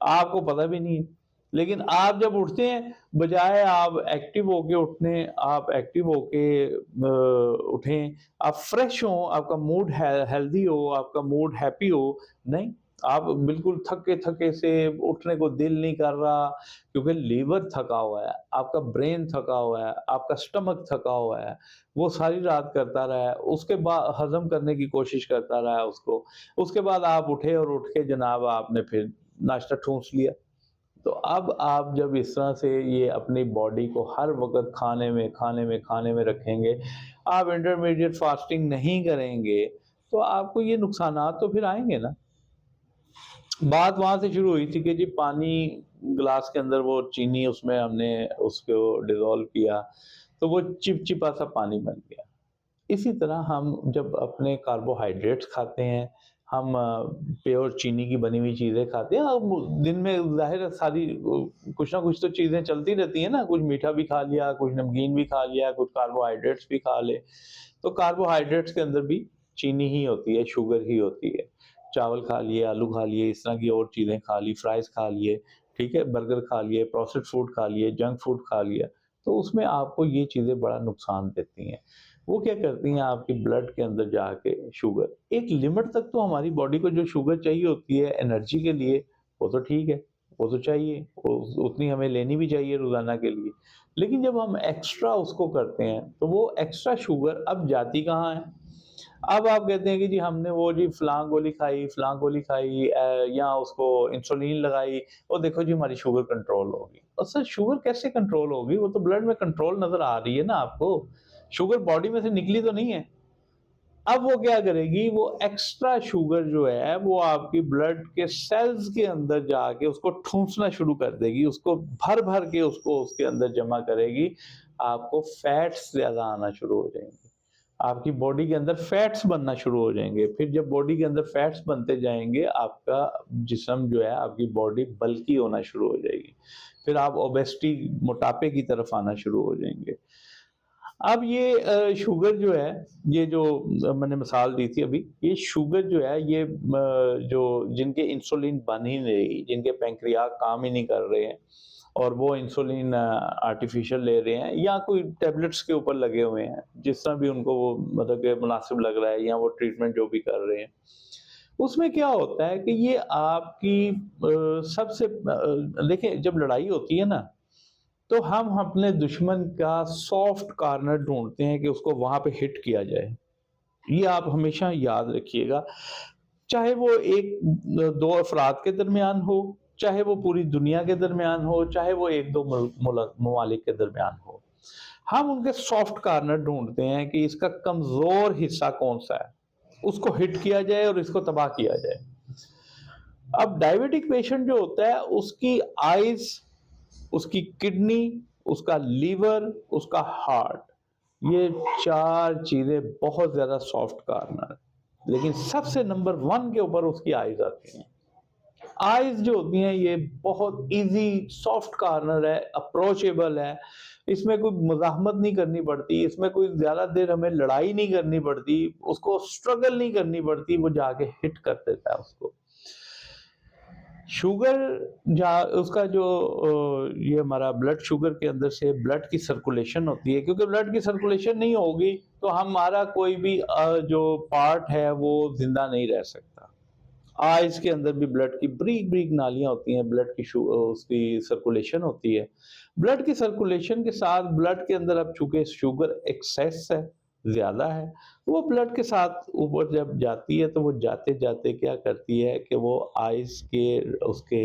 آپ کو پتہ بھی نہیں ہے۔ لیکن آپ جب اٹھتے ہیں، بجائے آپ ایکٹیو ہو کے اٹھنے، آپ ایکٹیو ہو کے اٹھیں، آپ فریش ہوں، آپ کا موڈ ہیلدی ہو، آپ کا موڈ ہیپی ہو، نہیں، آپ بالکل تھکے تھکے سے اٹھنے کو دل نہیں کر رہا، کیونکہ لیور تھکا ہوا ہے، آپ کا برین تھکا ہوا ہے، آپ کا سٹمک تھکا ہوا ہے، وہ ساری رات کرتا رہا ہے، اس کے بعد ہضم کرنے کی کوشش کرتا رہا ہے اس کے بعد آپ اٹھے اور اٹھ کے جناب آپ نے پھر ناشتہ ٹھونس لیا۔ تو اب آپ جب اس طرح سے یہ اپنی باڈی کو ہر وقت کھانے میں رکھیں گے، آپ انٹرمیڈیٹ فاسٹنگ نہیں کریں گے، تو آپ کو یہ نقصانات تو پھر آئیں گے نا۔ بات وہاں سے شروع ہوئی تھی کہ جی پانی گلاس کے اندر وہ چینی اس میں ہم نے اس کو ڈیزولو کیا، تو وہ چپچپا سا پانی بن گیا۔ اسی طرح ہم جب اپنے کاربوہائیڈریٹس کھاتے ہیں، ہم پیور چینی کی بنی ہوئی چیزیں کھاتے ہیں، اب دن میں ظاہر ہے ساری کچھ نہ کچھ تو چیزیں چلتی رہتی ہیں نا، کچھ میٹھا بھی کھا لیا، کچھ نمکین بھی کھا لیا، کچھ کاربوہائیڈریٹس بھی کھا لے، تو کاربوہائیڈریٹس کے اندر بھی چینی ہی ہوتی ہے، شوگر ہی ہوتی ہے۔ چاول کھا لیے، آلو کھا لیے، اس طرح کی اور چیزیں کھا لی، فرائز کھا لیے، ٹھیک ہے، برگر کھا لیے، پروسیسڈ فوڈ کھا لیے، جنک فوڈ کھا لیا، تو اس میں آپ کو یہ چیزیں بڑا نقصان دیتی ہیں۔ وہ کیا کرتی ہیں آپ کی بلڈ کے اندر جا کے شوگر، ایک لمٹ تک تو ہماری باڈی کو جو شوگر چاہیے ہوتی ہے انرجی کے لیے، وہ تو ٹھیک ہے، وہ تو چاہیے، اتنی ہمیں لینی بھی چاہیے روزانہ کے لیے، لیکن جب ہم ایکسٹرا اس کو کرتے ہیں تو وہ ایکسٹرا شوگر اب جاتی کہاں ہے؟ اب آپ کہتے ہیں کہ جی ہم نے وہ جی فلاں گولی کھائی، یا اس کو انسولین لگائی، اور دیکھو جی ہماری شوگر کنٹرول ہوگی۔ اصل شوگر کیسے کنٹرول ہوگی؟ وہ تو بلڈ میں کنٹرول نظر آ رہی ہے نا آپ کو، شوگر باڈی میں سے نکلی تو نہیں ہے۔ اب وہ کیا کرے گی؟ وہ ایکسٹرا شوگر جو ہے وہ آپ کی بلڈ کے سیلز کے اندر جا کے اس کو ٹھونسنا شروع کر دے گی، اس کو بھر بھر کے اس کے اندر جمع کرے گی، آپ کو فیٹس زیادہ آنا شروع ہو جائیں گے، آپ کی باڈی کے اندر فیٹس بننا شروع ہو جائیں گے۔ پھر جب باڈی کے اندر فیٹس بنتے جائیں گے، آپ کا جسم جو ہے، آپ کی باڈی بلکی ہونا شروع ہو جائے گی، پھر آپ اوبیسٹی، موٹاپے کی طرف آنا شروع ہو جائیں گے۔ اب یہ شوگر جو ہے، یہ جو میں نے مثال دی تھی ابھی، یہ شوگر جو ہے، یہ جو جن کے انسولین بن ہی نہیں رہی، جن کے پینکریاس کام ہی نہیں کر رہے ہیں، اور وہ انسولین آرٹیفیشل لے رہے ہیں، یا کوئی ٹیبلٹس کے اوپر لگے ہوئے ہیں، جس طرح بھی ان کو وہ مطلب کہ مناسب لگ رہا ہے، یا وہ ٹریٹمنٹ جو بھی کر رہے ہیں، اس میں کیا ہوتا ہے کہ یہ آپ کی سب سے دیکھیں، جب لڑائی ہوتی ہے نا، تو ہم اپنے دشمن کا سافٹ کارنر ڈھونڈتے ہیں کہ اس کو وہاں پہ ہٹ کیا جائے۔ یہ آپ ہمیشہ یاد رکھیے گا، چاہے وہ ایک دو افراد کے درمیان ہو، چاہے وہ پوری دنیا کے درمیان ہو، چاہے وہ ایک دو ممالک کے درمیان ہو، ہم ان کے سافٹ کارنر ڈھونڈتے ہیں کہ اس کا کمزور حصہ کون سا ہے، اس کو ہٹ کیا جائے اور اس کو تباہ کیا جائے۔ اب ڈائیبٹک پیشنٹ جو ہوتا ہے، اس کی آئز، اس کی کڈنی، اس کا لیور، اس کا ہارٹ، یہ چار چیزیں بہت زیادہ سافٹ کارنر، لیکن سب سے نمبر 1 کے اوپر اس کی آئز آتی ہیں۔ آئز جو ہوتی ہیں یہ بہت ایزی سافٹ کارنر ہے، اپروچیبل ہے، اس میں کوئی مزاحمت نہیں کرنی پڑتی، اس میں کوئی زیادہ دیر ہمیں لڑائی نہیں کرنی پڑتی، اس کو سٹرگل نہیں کرنی پڑتی، وہ جا کے ہٹ کر دیتا ہے اس کو۔ شوگر اس کا جو یہ ہمارا بلڈ شوگر کے اندر سے بلڈ کی سرکولیشن ہوتی ہے، کیونکہ بلڈ کی سرکولیشن نہیں ہوگی تو ہمارا کوئی بھی جو پارٹ ہے وہ زندہ نہیں رہ سکتا۔ آئز کے اندر بھی بلڈ کی بریک بریک نالیاں ہوتی ہیں، بلڈ کی اس کی سرکولیشن ہوتی ہے، بلڈ کی سرکولیشن کے ساتھ بلڈ کے اندر اب چونکہ شوگر ایکسیس ہے، زیادہ ہے، وہ بلڈ کے ساتھ اوپر جب جاتی ہے تو وہ جاتے جاتے کیا کرتی ہے کہ وہ آئز کے اس کے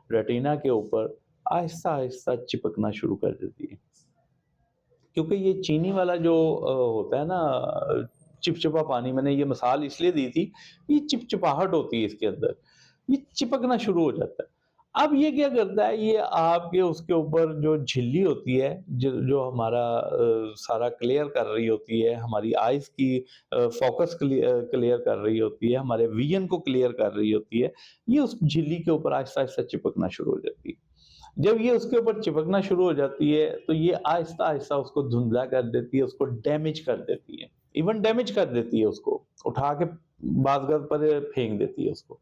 ریٹینا کے اوپر آہستہ آہستہ چپکنا شروع کر دیتی ہے، کیونکہ یہ چینی والا جو ہوتا ہے نا چپچپا پانی، میں نے یہ مثال اس لیے دی تھی، یہ چپچپاہٹ ہوتی ہے اس کے اندر، یہ چپکنا شروع ہو جاتا ہے۔ اب یہ کیا کرتا ہے، یہ آپ کے اس کے اوپر جو جھلی ہوتی ہے، جو ہمارا سارا کلیئر کر رہی ہوتی ہے، ہماری آئز کی فوکس کلیئر کر رہی ہوتی ہے، ہمارے ویژن کو کلیئر کر رہی ہوتی ہے، یہ اس جھلی کے اوپر آہستہ آہستہ چپکنا شروع ہو جاتی ہے۔ جب یہ اس کے اوپر چپکنا شروع ہو جاتی ہے تو یہ آہستہ آہستہ اس کو دھندلا کر دیتی ہے، اس کو ڈیمیج کر دیتی ہے، ایون ڈیمیج کر دیتی ہے، اس کو اٹھا کے بعض پر پھینک دیتی ہے اس کو۔